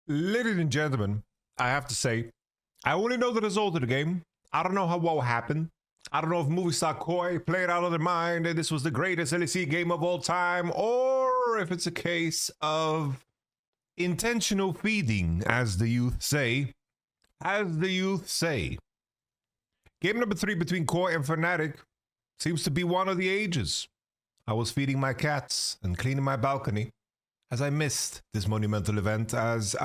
Ladies and gentlemen, I have to say, I only know the result of the game. I don't know how what happened. I don't know if Movistar Koi played out of their mind and this was the greatest LEC game of all time, or if it's a case of intentional feeding, as the youth say. As the youth say. Game number 3 between Koi and Fnatic seems to be one of the ages. I was feeding my cats and cleaning my balcony as I missed this monumental event, as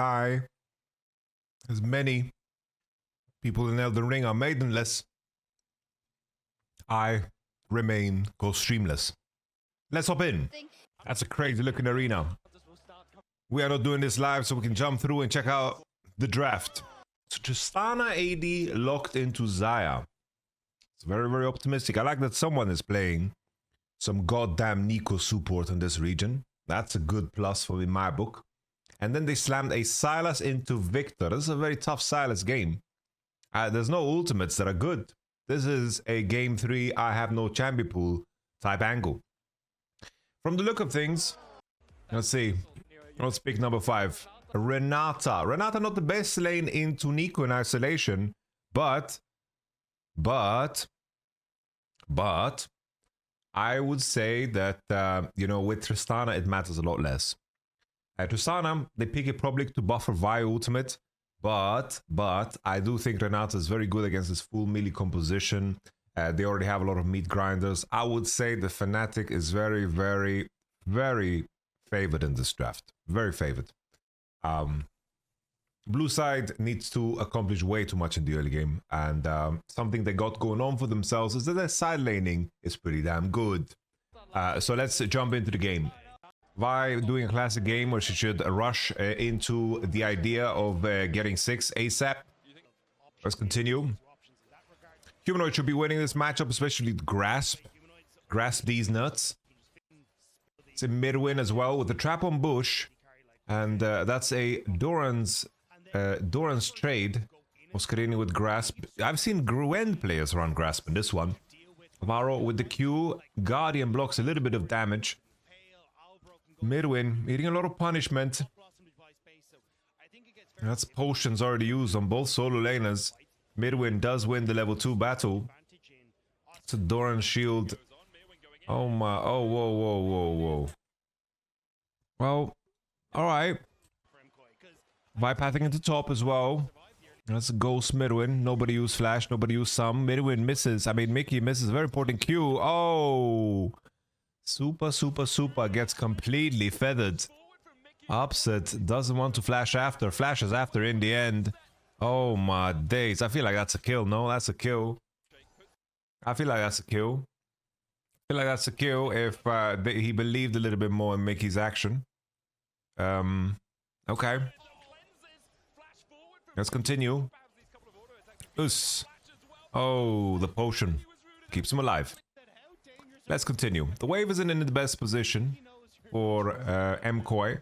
many people in Elden Ring are maidenless. I remain streamless. Let's hop in. That's a crazy looking arena. We are not doing this live, so we can jump through and check out the draft. So Tristana AD locked into Xayah. It's very, very optimistic. I like that someone is playing some goddamn Nico support in this region. That's a good plus for in my book. And then they slammed a Sylas into Victor. This is a very tough Sylas game. There's no ultimates that are good. This is a game 3, I have no champion pool type angle. From the look of things, let's see. Let's pick number 5. Renata. Renata not the best lane into Nico in isolation, but I would say that, you know, with Tristana, it matters a lot less. Tristana, they pick it probably to buffer via ultimate, but I do think Renata is very good against this full melee composition. They already have a lot of meat grinders. I would say the Fnatic is very, very, very favored in this draft. Very favored. Blue side needs to accomplish way too much in the early game, and something they got going on for themselves is that their side laning is pretty damn good. So let's jump into the game. Vi doing a classic game where she should rush into the idea of getting 6 ASAP. Let's continue. Humanoid should be winning this matchup, especially Grasp. Grasp these nuts. It's a mid-win as well with the trap on Bush, and that's a Doran's trade. Oscarini with Grasp. I've seen Gwen players run Grasp in this one. Varo with the Q. Guardian blocks a little bit of damage. Midwin eating a lot of punishment. That's potions already used on both solo laners. Midwin does win the level 2 battle. It's a Doran shield. Oh my, oh, whoa. Well, alright. Bypathing into top as well. That's a ghost Midwin. Nobody used flash, nobody used some. Midwin misses. I mean, Mickey misses a very important Q. Oh! Super gets completely feathered. Upset. Doesn't want to flash after. Flashes after in the end. Oh my days. I feel like that's a kill. No, that's a kill. I feel like that's a kill. I feel like that's a kill if he believed a little bit more in Mickey's action. Okay. Let's continue. Us. Oh, the potion. Keeps him alive. Let's continue. The wave isn't in the best position for MKOI.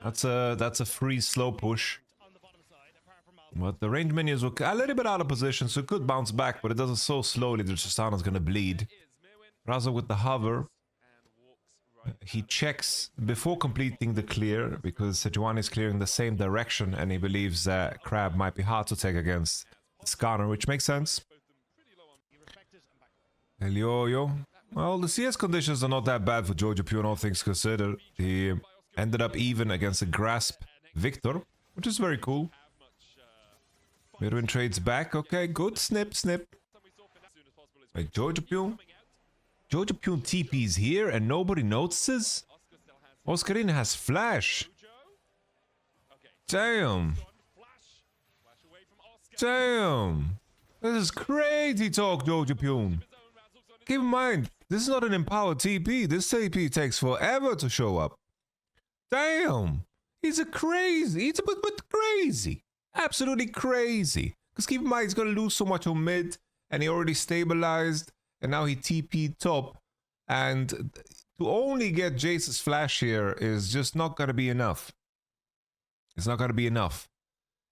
That's a free slow push. But the range minions were a little bit out of position, so it could bounce back, but it does it so slowly that Tristana's gonna bleed. Raza with the hover. He checks before completing the clear, because Sejuani is clearing the same direction, and he believes that Crab might be hard to take against Skarner, which makes sense. Elioyo. Well, the CS conditions are not that bad for Jojo Pune, all things considered. He ended up even against a Grasp Victor, which is very cool. Midwin trades back. Okay, good. Snip. Wait, Jojo Pune? Jojo Pune TP's here and nobody notices? Oscarina has flash. Damn. This is crazy talk, Jojo Pune. Keep in mind, this is not an empowered TP. This TP takes forever to show up. Damn. He's a crazy. He's a bit crazy. Absolutely crazy. Because keep in mind, he's going to lose so much on mid. And he already stabilized. And now he TP'd top. And to only get Jace's flash here is just not going to be enough. It's not going to be enough.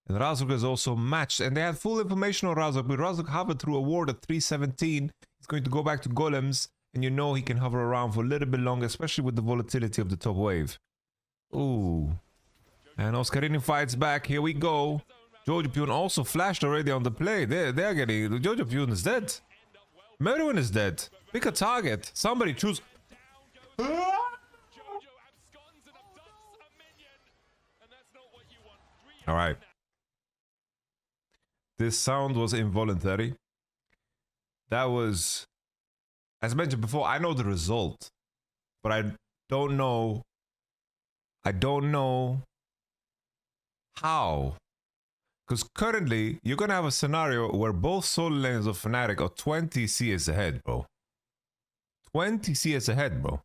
And Razuk is also matched. And they had full information on Razuk. But Razuk hovered through a ward at 317. He's going to go back to golems. And you know he can hover around for a little bit longer. Especially with the volatility of the top wave. Ooh. And Oscarini fights back. Here we go. Jojo Pune also flashed already on the play. They're getting... Jojo Pune is dead. Merwin is dead. Pick a target. Somebody choose... Alright. This sound was involuntary. That was... As mentioned before, I know the result. But I don't know how. Because currently, you're going to have a scenario where both solo lanes of fnatic are 20 CS ahead, bro. 20 CS ahead, bro.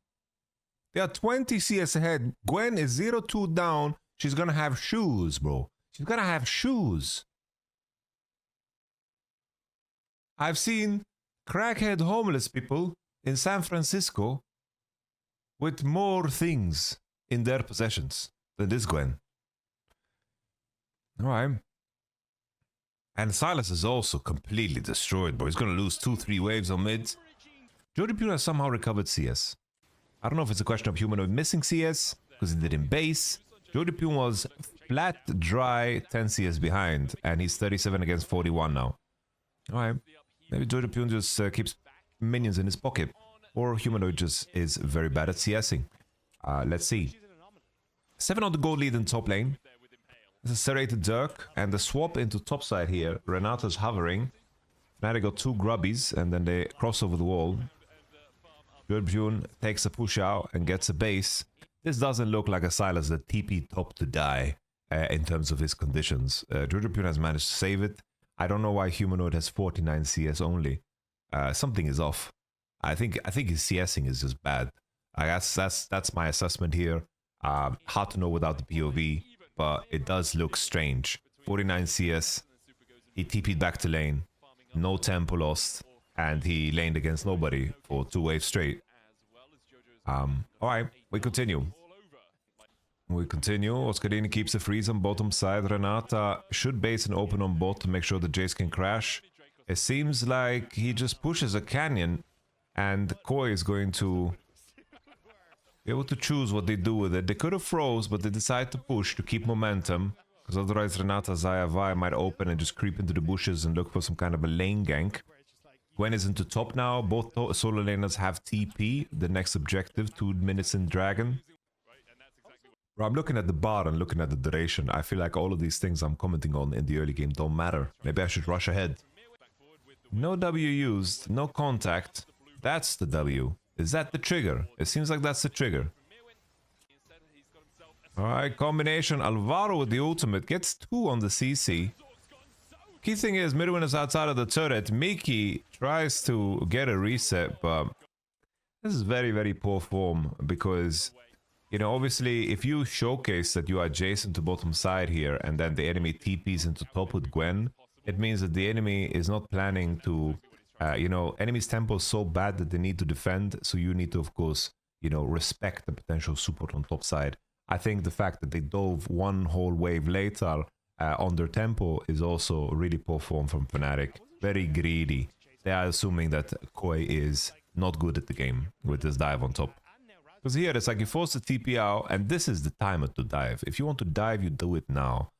They are 20 CS ahead. Gwen is 0-2 down. She's going to have shoes, bro. She's going to have shoes. I've seen crackhead homeless people in San Francisco with more things in their possessions than this Gwen. Alright. And Silas is also completely destroyed, bro. He's gonna lose 2-3 waves on mid. Jojo Pune has somehow recovered CS. I don't know if it's a question of Humanoid missing CS, because he didn't base. Jojo Pune was flat, dry, 10 CS behind, and he's 37 against 41 now. Alright. Maybe Jojo Pune just keeps minions in his pocket. Or Humanoid just is very bad at CSing. Let's see. 7 on the gold lead in top lane. This is serrated Dirk, and the swap into top side here. Renata's hovering. Fnatic got 2 grubbies, and then they cross over the wall. Jojo Pune takes a push out and gets a base. This doesn't look like a Silas that TP top to die in terms of his conditions. Jojo Pune has managed to save it. I don't know why Humanoid has 49 CS only. Something is off. I think his CSing is just bad. That's my assessment here. Hard to know without the POV, but it does look strange. 49 CS. He TP'd back to lane. No tempo lost. And he laned against nobody for 2 waves straight. Alright, we continue. Oscarini keeps the freeze on bottom side. Renata should base and open on bot to make sure the Jace can crash. It seems like he just pushes a canyon and Koi is going to be able to choose what they do with it. They could have froze, but they decide to push to keep momentum. Because otherwise Renata Zaya Vi might open and just creep into the bushes and look for some kind of a lane gank. Gwen is into top now. Both solo laners have TP. The next objective, 2 minutes in Dragon. Bro, I'm looking at the bar and looking at the duration. I feel like all of these things I'm commenting on in the early game don't matter. Maybe I should rush ahead. No W used, no contact. That's the W. Is that the trigger? It seems like that's the trigger. Alright, combination. Alvaro with the ultimate gets 2 on the CC. Key thing is, Midwin is outside of the turret. Miki tries to get a reset, but this is very, very poor form because, you know, obviously, if you showcase that you are adjacent to bottom side here and then the enemy TPs into top with Gwen, it means that the enemy is not planning to, you know, enemy's tempo is so bad that they need to defend. So you need to, of course, you know, respect the potential support on top side. I think the fact that they dove 1 whole wave later on their tempo is also really poor form from Fnatic. Very greedy. They are assuming that Koi is not good at the game with this dive on top. Because here it's like you force the TP out and this is the time to dive. If you want to dive, you do it now.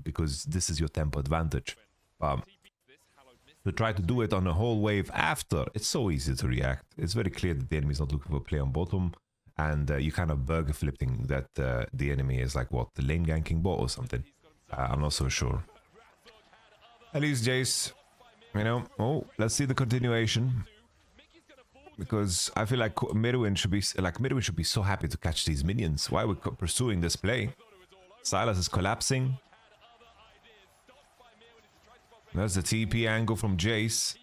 Because this is your tempo advantage. To try to do it on a whole wave after, it's so easy to react. It's very clear that the enemy is not looking for play on bottom. And you kind of burger flipping that the enemy is like, what, the lane ganking bot or something? I'm not so sure. At least Jace, you know, oh, let's see the continuation. Because I feel like Midwin should be so happy to catch these minions. Why are we pursuing this play? Silas is collapsing. There's the TP angle from Jace.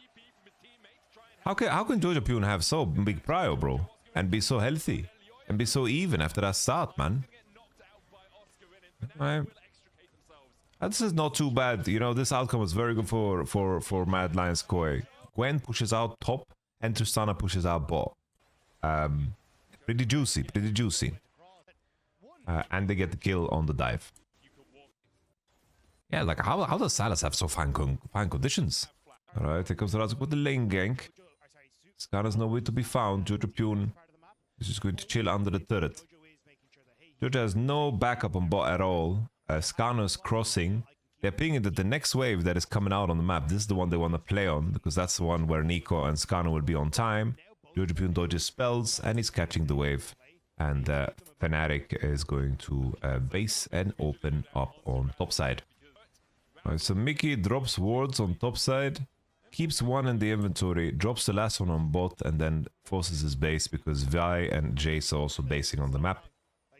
How can Jojo Pune have so big prio, bro? And be so healthy? And be so even after that start, man? This is not too bad. You know, this outcome was very good for Mad Lions Koi. Gwen pushes out top and Tristana pushes out bot. Pretty juicy. And they get the kill on the dive. Yeah, like how does Silas have so fine conditions? Alright, here comes Razuk with the lane gank. Skana's nowhere to be found. Jojo Pune is just going to chill under the turret. Georgia has no backup on bot at all. Skarner's crossing. They're pinging that the next wave that is coming out on the map, this is the one they want to play on, because that's the one where Nico and Skarner will be on time. Georgia dodges spells, and he's catching the wave. And fnatic is going to base and open up on top side. Alright, so Mickey drops wards on top side, keeps one in the inventory, drops the last one on bot, and then forces his base because Vi and Jace are also basing on the map.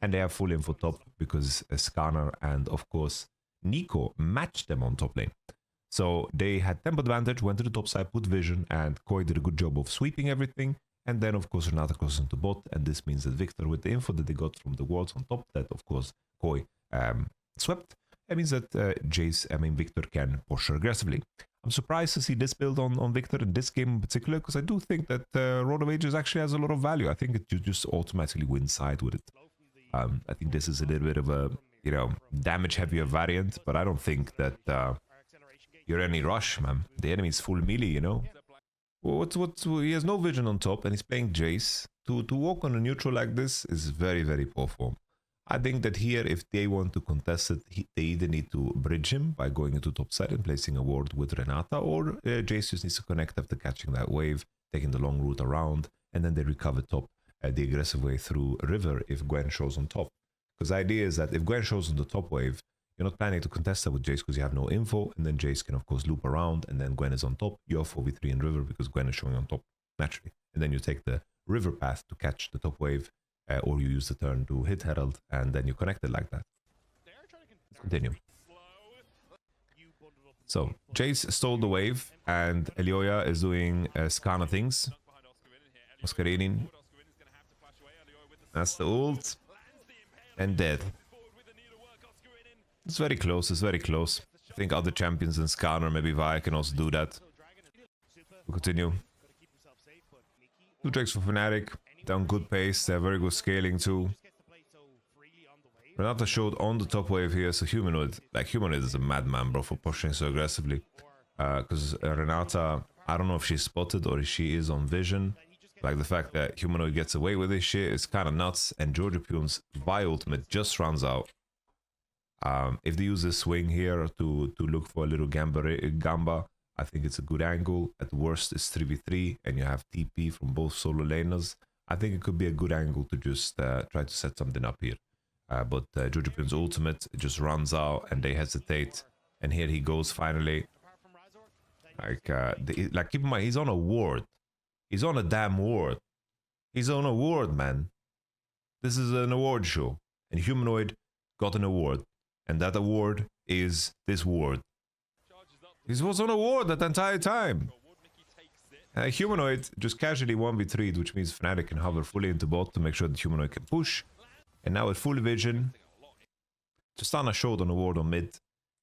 And they have full info top because Skarner and, of course, Nico matched them on top lane. So they had tempo advantage, went to the top side, put vision, and Koi did a good job of sweeping everything. And then, of course, Renata crosses into bot, and this means that Victor, with the info that they got from the wards on top, that, of course, Koi swept, it means that Victor can push aggressively. I'm surprised to see this build on Victor in this game in particular, because I do think that Road of Ages actually has a lot of value. I think you just automatically win side with it. I think this is a little bit of a, you know, damage heavier variant, but I don't think that you're any rush, man. The enemy is full melee, you know. He has no vision on top, and he's playing Jace. To walk on a neutral like this is very, very poor form. I think that here, if they want to contest it, they either need to bridge him by going into top side and placing a ward with Renata, or Jace just needs to connect after catching that wave, taking the long route around, and then they recover top the aggressive way through river if Gwen shows on top. Because the idea is that if Gwen shows on the top wave, you're not planning to contest that with Jace because you have no info, and then Jace can of course loop around, and then Gwen is on top. You're 4v3 in river because Gwen is showing on top naturally, and then you take the river path to catch the top wave, or you use the turn to hit Herald, and then you connect it like that. Let's continue. So Jace stole the wave, and Elioya is doing Skarner things. Oscarinin. That's the ult. And dead. It's very close, it's very close. I think other champions in Skarner, maybe Vi, can also do that. We'll continue. 2 tricks for fnatic. They're on good pace, they have very good scaling too. Renata showed on the top wave here, so Humanoid. Like, Humanoid is a madman, bro, for pushing so aggressively. Because Renata, I don't know if she's spotted or if she is on vision. Like, the fact that Humanoid gets away with this shit is kind of nuts, and Georgia Pune's Vi ultimate just runs out. If they use a swing here to look for a little Gamba, I think it's a good angle. At worst, it's 3v3, and you have TP from both solo laners. I think it could be a good angle to just try to set something up here. But Georgia Pune's ultimate just runs out, and they hesitate. And here he goes finally. Like keep in mind, he's on a ward. He's on a damn ward. He's on a ward, man. This is an award show. And Humanoid got an award. And that award is this ward. He was on a ward that entire time. Humanoid just casually 1v3'd, which means fnatic can hover fully into bot to make sure that Humanoid can push. And now with full vision, Tristana showed on a ward on mid.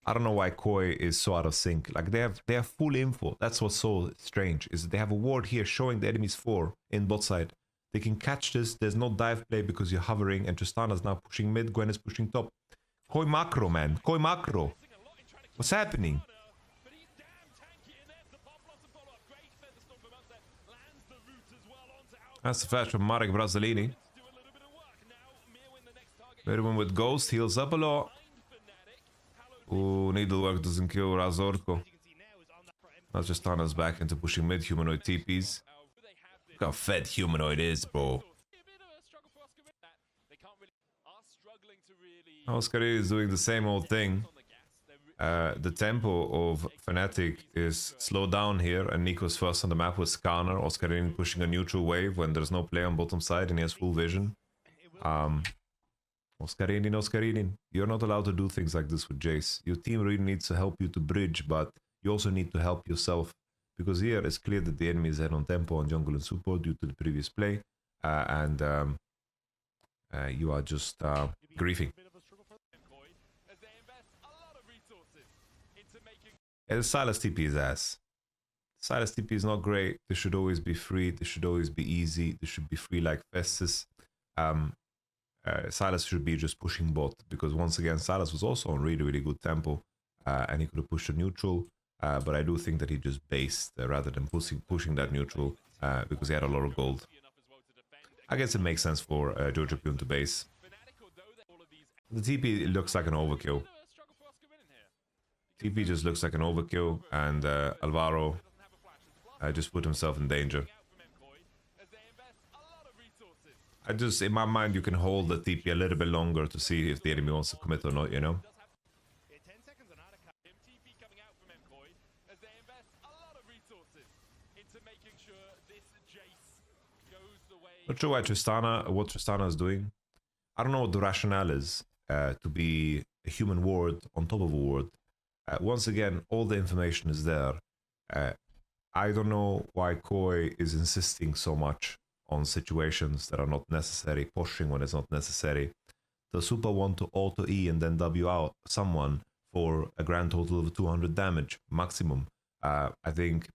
I don't know why Koi is so out of sync. Like, they have full info. That's what's so strange, is that they have a ward here showing the enemy's 4 in bot side. They can catch this. There's no dive play because you're hovering, and Tristana's now pushing mid, Gwen is pushing top. Koi macro, man. Koi macro. What's happening? That's the flash from Marek Brazzolini. Everyone with Ghost heals up a lot. Ooh, Needlework doesn't kill Razorko. That's just turn us back into pushing mid. Humanoid TPs. Look how fed Humanoid is, bro. Oscar is doing the same old thing. The tempo of fnatic is slowed down here, and Nico's first on the map with Skarner. Oscarin pushing a neutral wave when there's no play on bottom side and he has full vision. Oscarinin, you're not allowed to do things like this with Jace. Your team really needs to help you to bridge, but you also need to help yourself. Because here it's clear that the enemy is head on tempo on jungle and support due to the previous play. You are just griefing. The Silas TP is ass. Silas TP is not great. This should always be free. This should always be easy. This should be free like Festus. Silas should be just pushing bot, because once again Silas was also on really, really good tempo, and he could have pushed a neutral, but I do think that he just based rather than pushing that neutral, because he had a lot of gold. I guess it makes sense for Georgia Pune to base. The TP looks like an overkill. TP just looks like an overkill, and Alvaro just put himself in danger. I just, in my mind, you can hold the TP a little bit longer to see if the enemy wants to commit or not, you know? Not sure what Tristana is doing. I don't know what the rationale is to be a human ward on top of a ward. Once again, all the information is there. I don't know why Koi is insisting so much on situations that are not necessary, pushing when it's not necessary. The super want to auto E and then W out someone for a grand total of 200 damage maximum. I think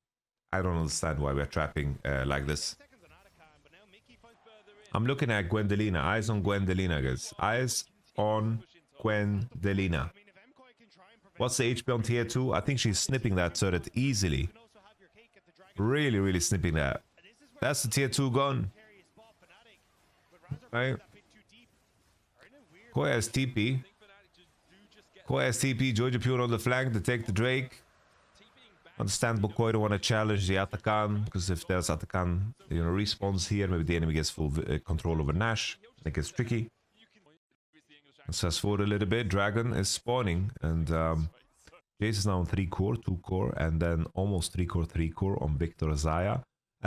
I don't understand why we're trapping like this. I'm looking at Gwendelina. Eyes on Gwendelina, guys. Eyes on Gwendelina. What's the HP on tier 2? I think she's snipping that turret easily. Really, really snipping that. That's the tier 2 gun. Right? Koi has TP. Koi has TP. Jojo Pure on the flank to take the Drake. Understandable, Koi don't want to challenge the Atakan, because if there's Atakan, you know, respawns here, maybe the enemy gets full control over Nash. It gets tricky. Let's fast forward a little bit. Dragon is spawning, and Jace is now on 3 core, 2 core, and then almost 3 core, 3 core on Victor Zaya.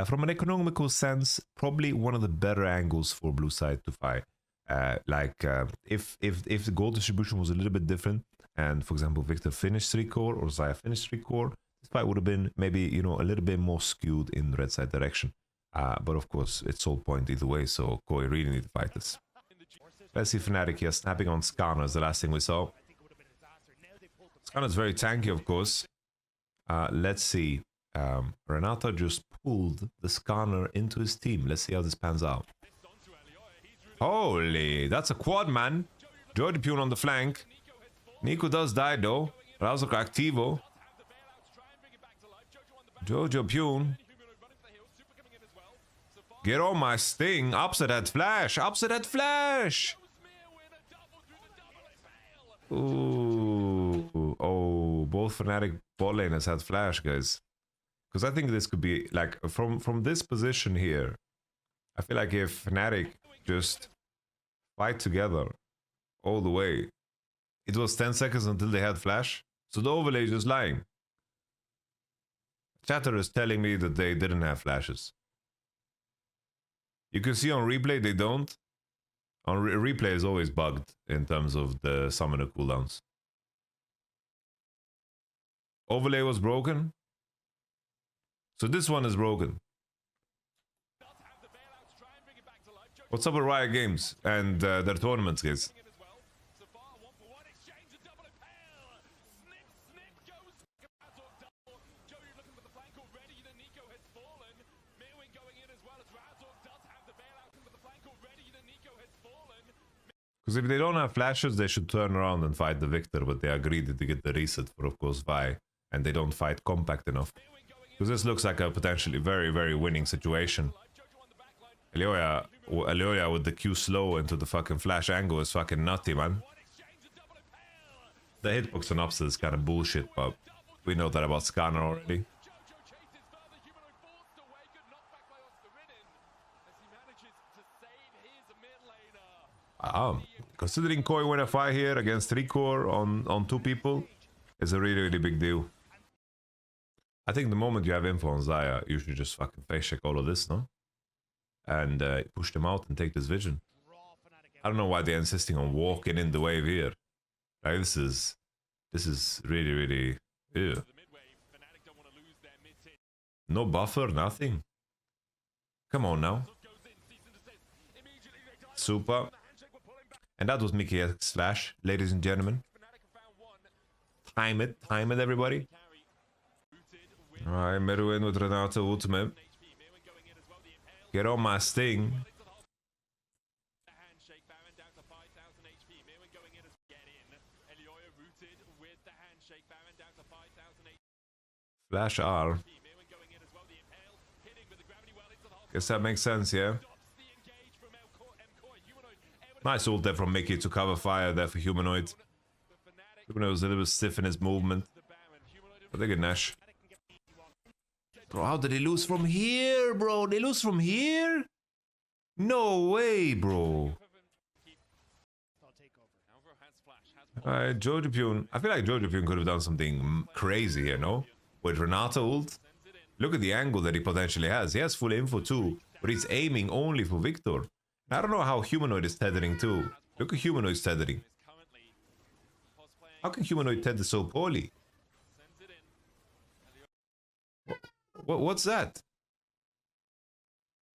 From an economical sense, probably one of the better angles for blue side to fight. If the gold distribution was a little bit different, and for example Victor finished 3 core or Zaya finished 3 core, this fight would have been maybe, you know, a little bit more skewed in red side direction. But of course, it's all point either way, so Koi really need to fight this. Let's see fnatic here, snapping on Skarner is the last thing we saw. Skarner is very tanky, of course. Let's see. Renata just pulled the Skarner into his team. Let's see how this pans out. Holy, that's a quad, man. Jojo Pune on the flank. Nico does die, though. Razok activo. Jojo Pune. Get on my sting. Upset that flash. Upset that flash. Ooh. Oh, both fnatic bot laners had flash, guys. Because I think this could be, like, from this position here, I feel like if fnatic just fight together all the way, it was 10 seconds until they had flash. So the overlay is just lying. Chatter is telling me that they didn't have flashes. You can see on replay they don't. On replay is always bugged in terms of the summoner cooldowns. Overlay was broken. So this one is broken. What's up with Riot Games and their tournaments, guys? Because if they don't have flashes, they should turn around and fight the Victor, but they agreed to get the reset for, of course, Vi, and they don't fight compact enough. Because this looks like a potentially very, very winning situation. Elioya with the Q slow into the fucking flash angle is fucking nutty, man. The hitbox on upset is kind of bullshit, but we know that about Skarner already. Considering Koi win a fight here against 3 core on 2 people is a really, really big deal. I think the moment you have info on Zaya, you should just fucking face check all of this, no? And push them out and take this vision. I don't know why they're insisting on walking in the wave here. Like, this is really, really... Ew. No buffer, nothing. Come on now. Super. And that was Mickey X's flash, ladies and gentlemen. Time it, everybody. Alright, Meruin with Renata ultimate. Get on my sting. Flash R. Guess that makes sense, yeah? Nice ult there from Mickey to cover fire there for Humanoid. Humanoid was a little bit stiff in his movement. But they get Nash. Bro, how did they lose from here, bro? They lose from here? No way, bro. Alright, Jojo. I feel like Jojo could have done something crazy here, no? With Renata ult. Look at the angle that he potentially has. He has full info too, but he's aiming only for Victor. I don't know how Humanoid is tethering too. Look at Humanoid's tethering. How can Humanoid tether so poorly? What's that?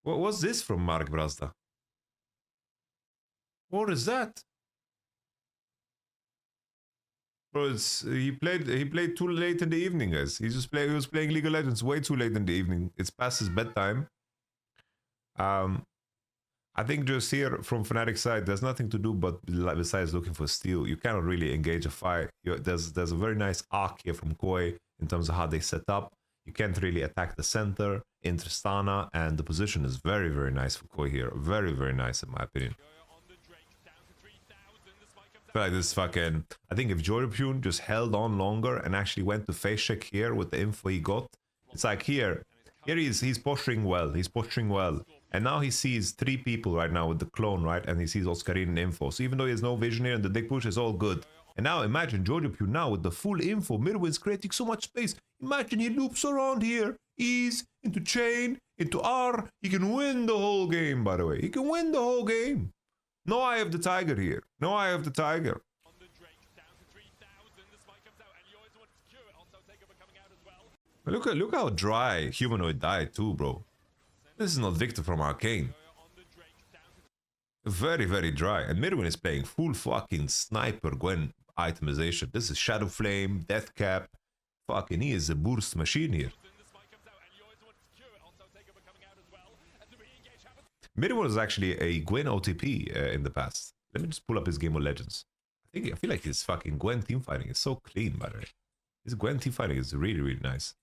What's this from Mark Brazda? What is that? Bro, he played too late in the evening, guys. He was playing League of Legends way too late in the evening. It's past his bedtime. I think just here from Fnatic side, there's nothing to do but besides looking for steal. You cannot really engage a fight. There's a very nice arc here from MKOI in terms of how they set up. You can't really attack the center in Tristana, and the position is very, very nice for MKOI here. Very, very nice in my opinion. I feel like this fucking... I think if Joripune just held on longer and actually went to face check here with the info he got, it's like here he's posturing well. He's posturing well. And now he sees 3 people right now with the clone, right? And he sees Oscarine info. So even though he has no vision here and the dick push is all good. And now imagine Joripune now with the full info. Midwin's creating so much space. Imagine he loops around here. Ease, into chain, into R. He can win the whole game, by the way. He can win the whole game. No Eye of the Tiger here. No Eye of the Tiger. Look how dry Humanoid died too, bro. This is not Victor from Arcane. Very, very dry. And Midwin is playing full fucking sniper Gwen itemization. This is Shadow Flame, Death Cap. Fucking he is a burst machine here. Midwin was actually a Gwen OTP in the past. Let me just pull up his Game of Legends. I feel like his fucking Gwen teamfighting is so clean, by the way. His Gwen teamfighting is really, really nice.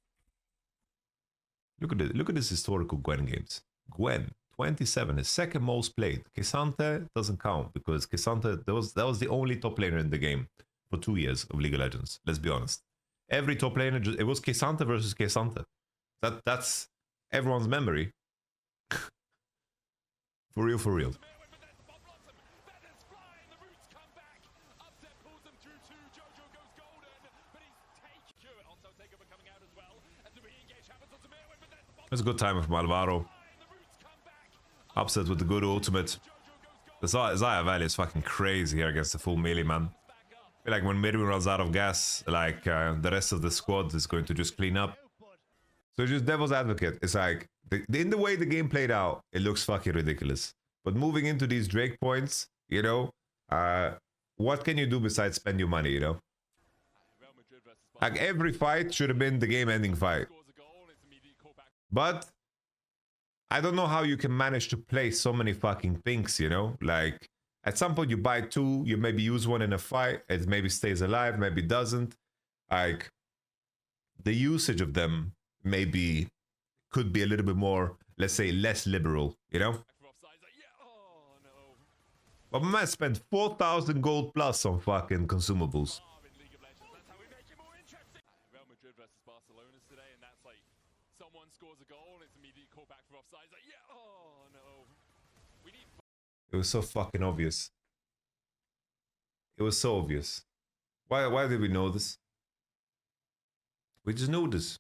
Look at this historical Gwen games. Gwen, 27, his second most played. K'Sante doesn't count because K'Sante, that was the only top laner in the game for 2 years of League of Legends. Let's be honest. Every top laner, it was K'Sante versus K'Sante. That's everyone's memory. For real, for real. It's a good time from Alvaro. Upset with the good ultimate. The Xayah Valley is fucking crazy here against the full melee, man. I feel like when Midwin runs out of gas, like the rest of the squad is going to just clean up. So just devil's advocate, it's like, in the way the game played out, it looks fucking ridiculous. But moving into these Drake points, you know, what can you do besides spend your money, you know? Like every fight should have been the game-ending fight. But I don't know how you can manage to play so many fucking pinks, you know? Like, at some point you buy 2, you maybe use 1 in a fight, it maybe stays alive, maybe doesn't. Like, the usage of them maybe could be a little bit more, let's say, less liberal, you know? But my man spent 4,000 gold plus on fucking consumables. It was so fucking obvious. It was so obvious. Why did we know this? We just knew this.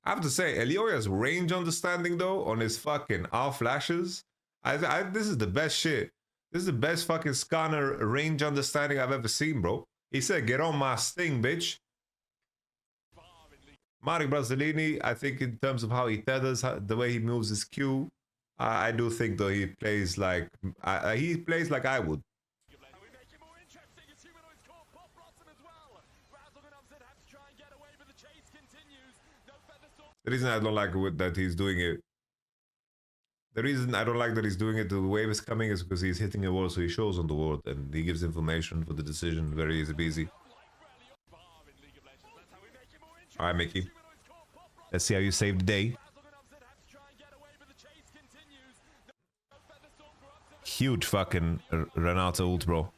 I have to say, Elioya's range understanding though on his fucking R flashes, this is the best shit. This is the best fucking scanner range understanding I've ever seen, bro. He said, "Get on my sting, bitch." Mario Brazzolini, I think in terms of how he tethers, the way he moves his Q, I do think though he plays like I would. The reason I don't like that he's doing it. The reason I don't like that he's doing it, the wave is coming, is because he's hitting a wall, so he shows on the wall and he gives information for the decision. Very easy peasy. Alright, Mickey. Let's see how you save the day. Huge fucking Renato ult, bro.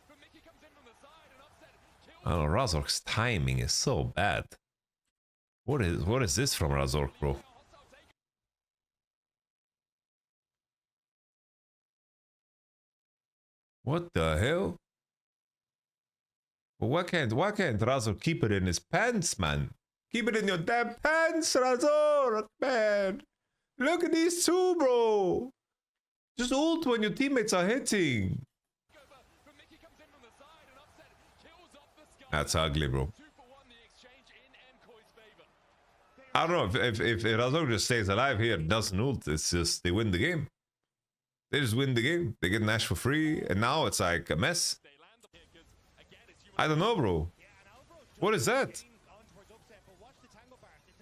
I don't know, Razork's timing is so bad. What is this from Razork, bro? What the hell? Well, why can't Razor keep it in his pants, man? Keep it in your damn pants, Razor, man. Look at these two, bro. Just ult when your teammates are hitting. That's ugly, bro. I don't know if Razor just stays alive here, doesn't ult. It's just they win the game. They just win the game. They get Nash for free, and now it's like a mess. I don't know, bro. What is that?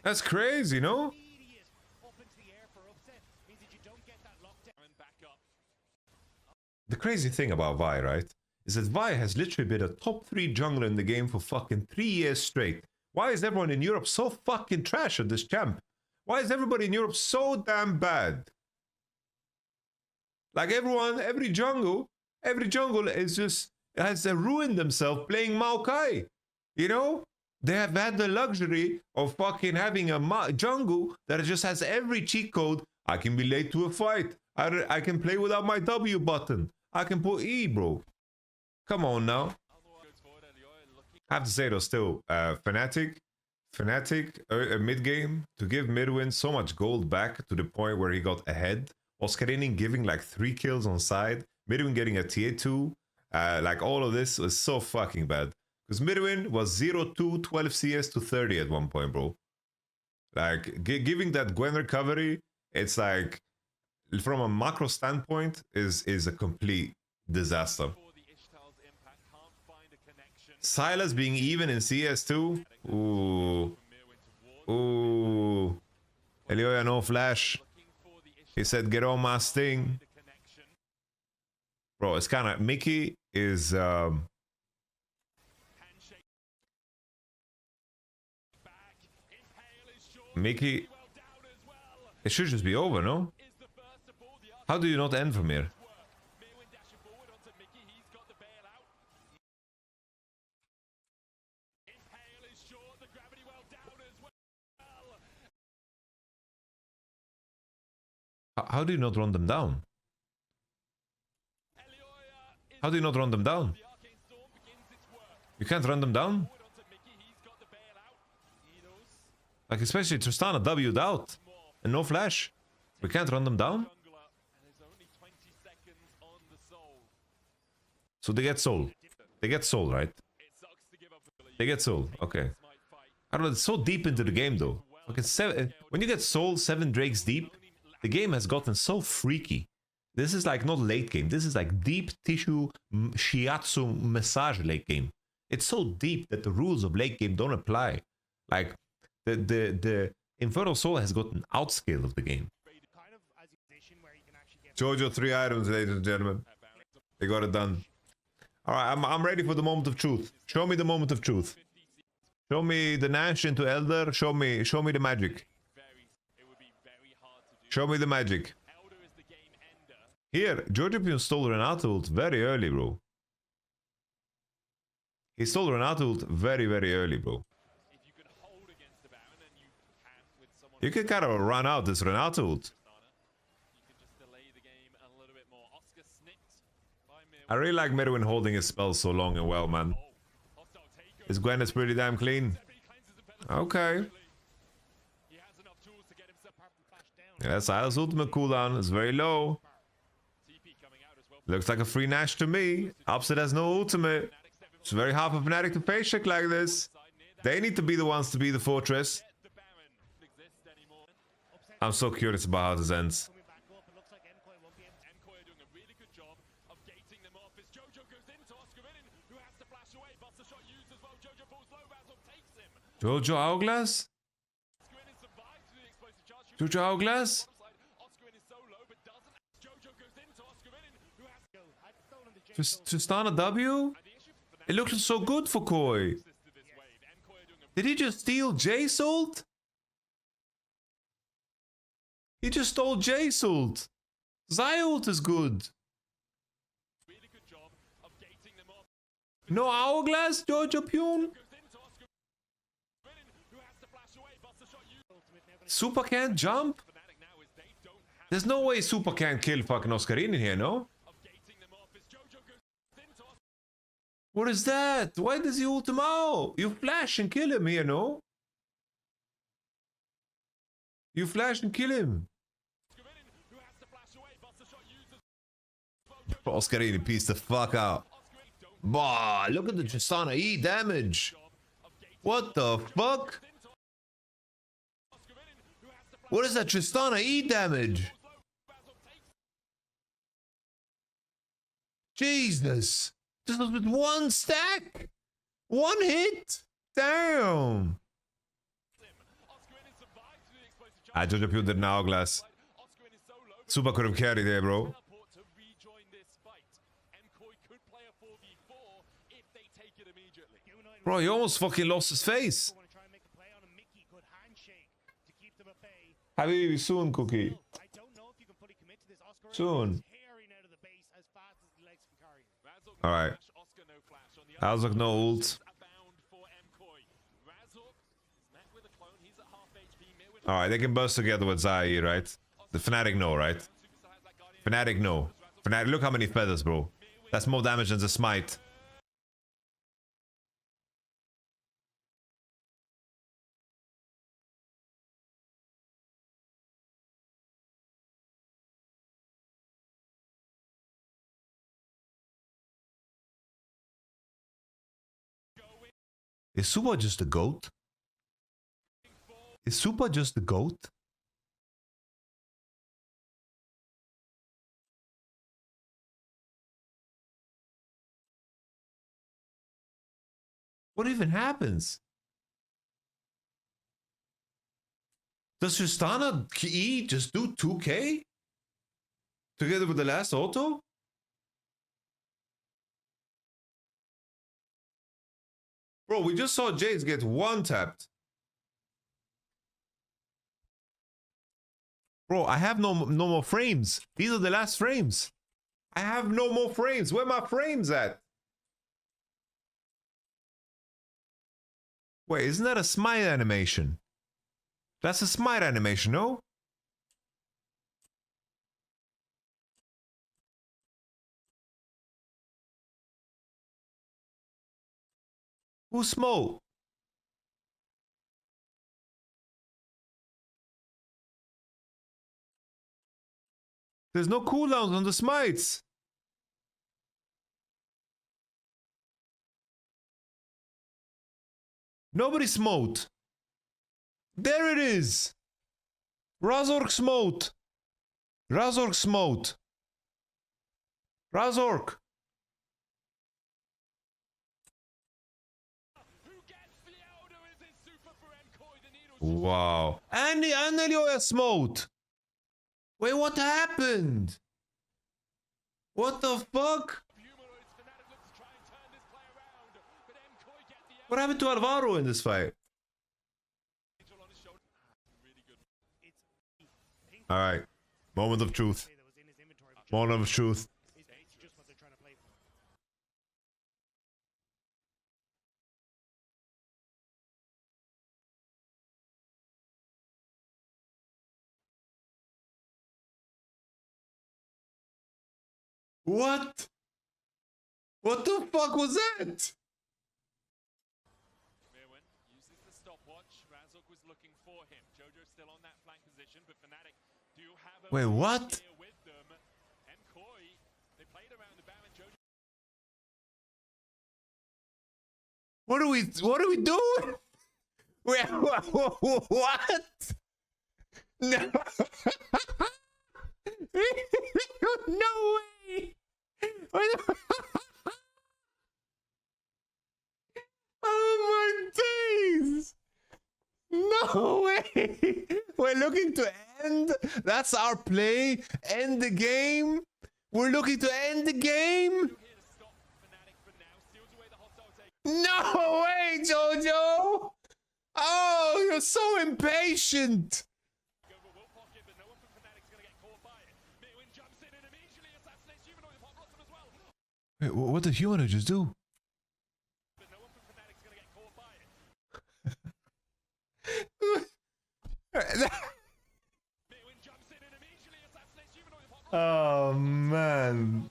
That's crazy, no? The crazy thing about Vi, right, is that Vi has literally been a top 3 jungler in the game for fucking 3 years straight. Why is everyone in Europe so fucking trash at this champ? Why is everybody in Europe so damn bad? Like every jungle is just has ruined themselves playing Maokai. You know? They have had the luxury of fucking having a jungle that just has every cheat code. I can be late to a fight. I can play without my W button. I can put E, bro. Come on now. I have to say though, still, fnatic mid-game, to give Midwin so much gold back to the point where he got ahead. YamatoCannon giving like 3 kills on side. Midwin getting a tier 2. Like all of this was so fucking bad. Because Midwin was 0-2, 12 CS to 30 at one point, bro. Like, giving that Gwen recovery, it's like, from a macro standpoint, is a complete disaster. Silas being even in CS2? Ooh. Ooh. Elioya no flash. He said, get on my sting. Bro, it's kind of... Mickey is... Mickey... It should just be over, no? How do you not end from here? How do you not run them down? How do you not run them down? You can't run them down? Like, especially Tristana W'd out. And no flash. We can't run them down? So they get soul. They get soul, right? They get soul. Okay. I don't know, it's so deep into the game though. Okay, when you get soul 7 drakes deep, the game has gotten so freaky. This is like not late game. This is like deep tissue shiatsu massage late game. It's so deep that the rules of late game don't apply. Like the Infernal Soul has gotten outscale of the game. Jojo 3 items, ladies and gentlemen. They got it done. Alright, I'm ready for the moment of truth. Show me the moment of truth. Show me the Nash into Elder. Show me the magic. Show me the magic. Here, Jojo stole Renato ult very early, bro. He stole Renato ult very, very early, bro. You can kind of run out this Renato ult. I really like Midwin holding his spells so long and well, man. His Gwen is pretty damn clean. Okay. Yeah, Silas' ultimate cooldown is very low. Looks like a free Nash to me. Upset has no ultimate. It's very hard for fnatic to face check like this. They need to be the ones to be the fortress. I'm so curious about how this ends. Jojo Hourglass? Jojo Hourglass? Tristana W? It looked so good for Koi. Did he just steal Jace ult? He just stole Jace ult. Xy ult is good. No hourglass, Jojo Pune? Super can't jump? There's no way Super can't kill fucking Oscarine in here, no? What is that? Why does he ult him out? You flash and kill him here, no? You flash and kill him. Oscarine pieced the fuck out. Bah, look at the Tristana E damage. What the fuck? What is that Tristana E damage? Jesus. This was with one stack? One hit? Damn. I Jojo Pune did an hourglass. Super could have carried there, bro. Bro, he almost fucking lost his face. Habibi, soon, Cookie. Soon. Alright. Razork no ult. Alright, they can burst together with Zai, right? The Fnatic no, right? Fnatic no. Fnatic, look how many feathers, bro. That's more damage than the smite. Is Super just a goat? Is Super just a goat? What even happens? Does Tristana E just do 2k? Together with the last auto? Bro, we just saw Jace get one tapped. Bro, I have no more frames. These are the last frames. I have no more frames. Where are my frames at? Wait, isn't that a smite animation? That's a smite animation, no? Who smoke? There's no cooldowns on the smites. Nobody smote. There it is. Razork smote. Razork smote. Razork. Wow. And Elioya smote. Wait, what happened? What the fuck? What happened to Alvaro in this fight? Alright. Moment of truth. Moment of truth. What? What the fuck was that? Wait, what? What are we doing? Wait, what? No. No way. Oh my days. No way. We're looking to end. That's our play. End the game. We're looking to end the game. No way, Jojo. Oh, you're so impatient. Wait, what did Humanoid just do? Oh man.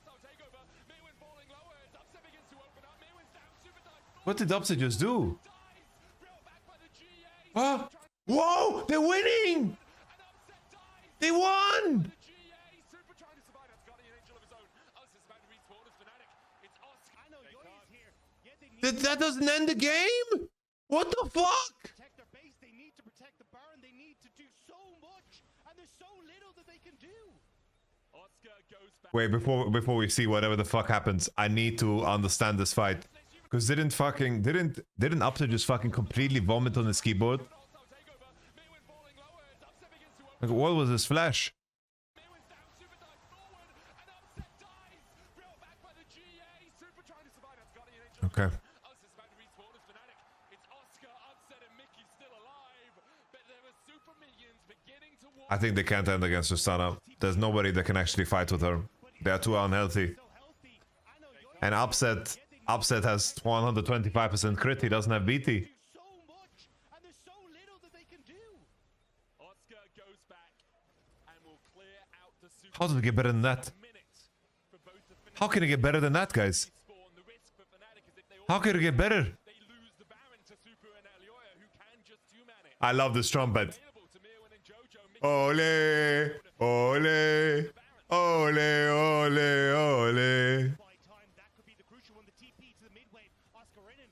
What did Upset just do? Oh! Whoa! They're winning! They won! That doesn't end the game? What the fuck? They need to protect the Baron. They need to do so much, and there's so little that they can do. Wait, before we see whatever the fuck happens, I need to understand this fight. Because didn't Upset just fucking completely vomit on his keyboard? Like, what was his flash? Okay. I think they can't end against Tristana. There's nobody that can actually fight with her. They are too unhealthy. And Upset has 125% crit. He doesn't have BT. How did it get better than that? How can it get better than that, guys? How can it get better? I love this trumpet. Ole, ole, ole, ole, ole. That could be the crucial one. The TP to the mid wave.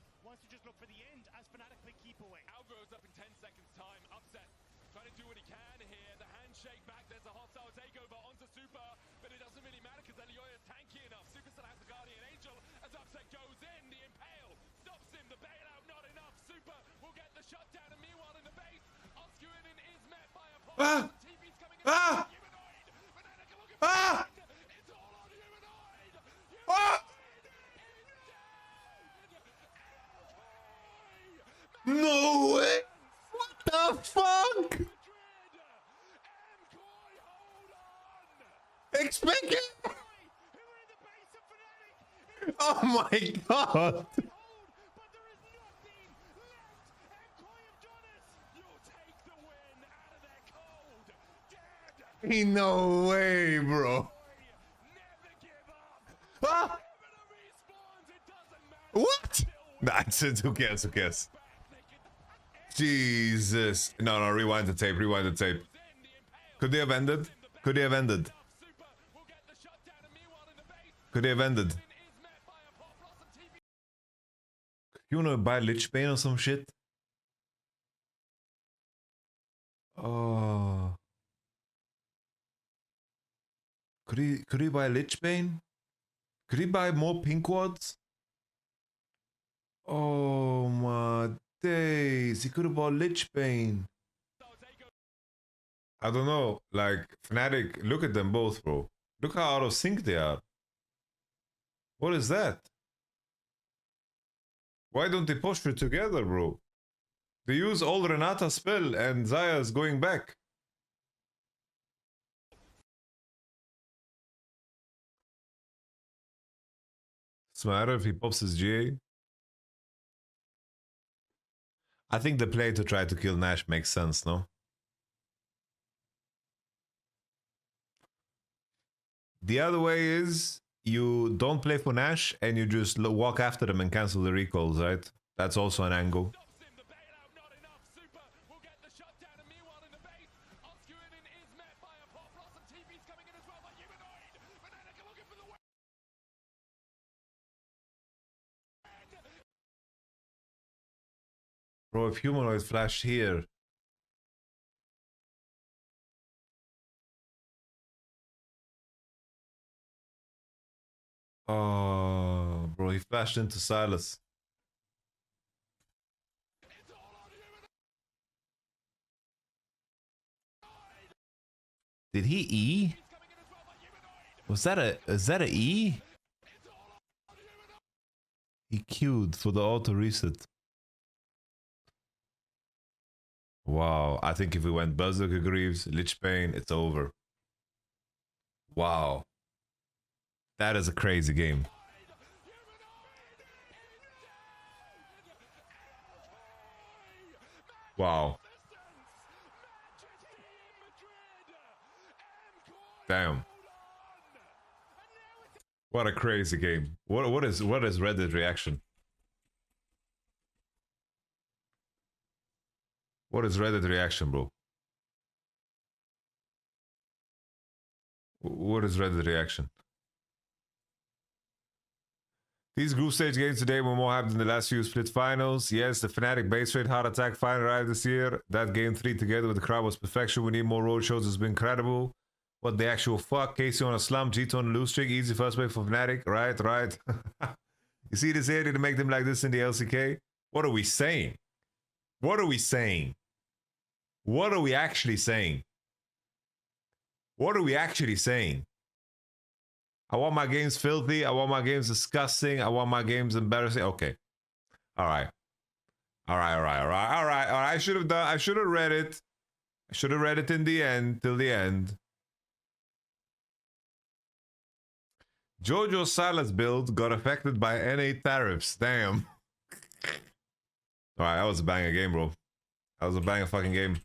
skirmishes wants to just look for the end as fnatic play keep away. Algro's up in 10 seconds time. Upset trying to do what he can here. The handshake back. There's a hostile takeover onto Super, but it doesn't really matter because Elioya's tanky enough. Super still has the Guardian Angel as Upset goes in. The Impale stops him. The bailout not enough. Super will get the shutdown, and meanwhile in the base, skirmishes is met by a pop. TP's coming in. Ah! Ah! It's all on Humanoid. Ah! No way! What the fuck? MKOI, hold on. Expect it! Who are in the base of fnatic? Oh my god! Hold, but there is nothing left. MKOI have done it. You'll take the win out of their cold. Dead. Ain't no way, bro. Never give up. Ah! Even a respawns, it doesn't matter. What? That's it. Who cares? Who cares? Jesus. No, rewind the tape. Rewind the tape. Could they have ended? Could they have ended? Could they have ended? You wanna buy Lich Bane or some shit? Oh. Could he buy Lich Bane? Could he buy more pink wads? Oh my days. He could have bought Lich Bane. I don't know. Like, Fnatic, look at them both, bro. Look how out of sync they are. What is that? Why don't they posture together, bro? They use old Renata spell and Zaya's going back. Does it matter if he pops his GA? I think the play to try to kill Nash makes sense, no? The other way is you don't play for Nash and you just walk after them and cancel the recalls, right? That's also an angle. Bro, if Humanoid flashed here. Oh, bro, he flashed into Silas. Did he E? Is that a E? He queued for the auto reset. Wow, I think if we went Berserker Greaves, Lich Bane, it's over. Wow. That is a crazy game. Wow. Damn. What a crazy game. What is Reddit reaction? What is Reddit reaction, bro? What is Reddit reaction? These group stage games today were more hyped than the last few split finals. Yes, the Fnatic base rate hard attack final arrived this year. That game 3 together with the crowd was perfection. We need more road shows. It's been incredible. What the actual fuck? Casey on a slump, G2 on a loose streak. Easy first play for Fnatic. Right. You see this area to make them like this in the LCK? What are we saying? What are we saying? What are we actually saying? What are we actually saying? I want my games filthy. I want my games disgusting. I want my games embarrassing. Okay. All right. I should have read it. I should have read it in the end, till the end. Jojo's Silence build got affected by NA tariffs. Damn. All right, that was a banger game, bro. That was a banger fucking game.